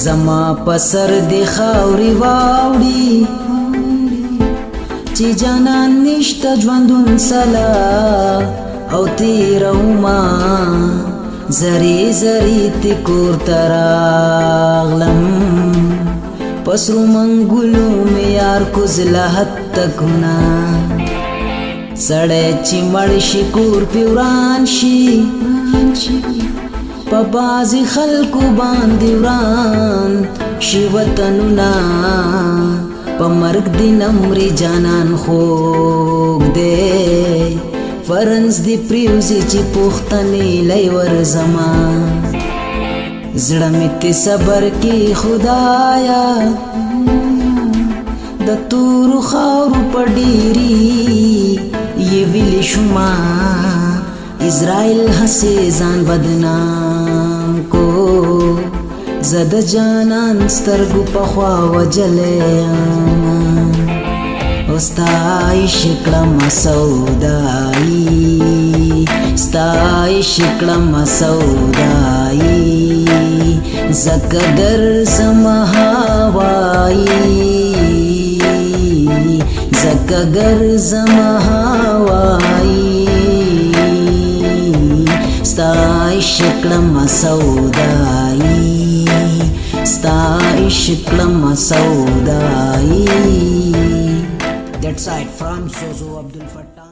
زما پسر دی خاوري واوړي چې جانان نشته ژوندون سلا او تیروما زری زری تی کور تراغلم پسرو منګلو می یار کو زلحت تکنا سړی چې مړ شي کور پیوران شي په بازي خلکو باندې وران شي وطنونه په مرګ دی نمرې جانان خوږ دی فرنس دی پریوزي چې پوښتنې لۍ ورځما زړه مې ته صبر کې خدایا د تورو خاورو په ډېري یې ویلې شوما اسرائیل هسې ځان بدنام کو زه د جانان سترګو پخوا وجلی یم او ستا عشق کړمه سودایي ستا عشق کړمه سودایي ځکه ګرځمه هوایي ځکه ګرځمه هوایي ستا عشق کړمه سودایي ستا عشق کړمه سودایي. That's it from Sozo Abdul Fattah.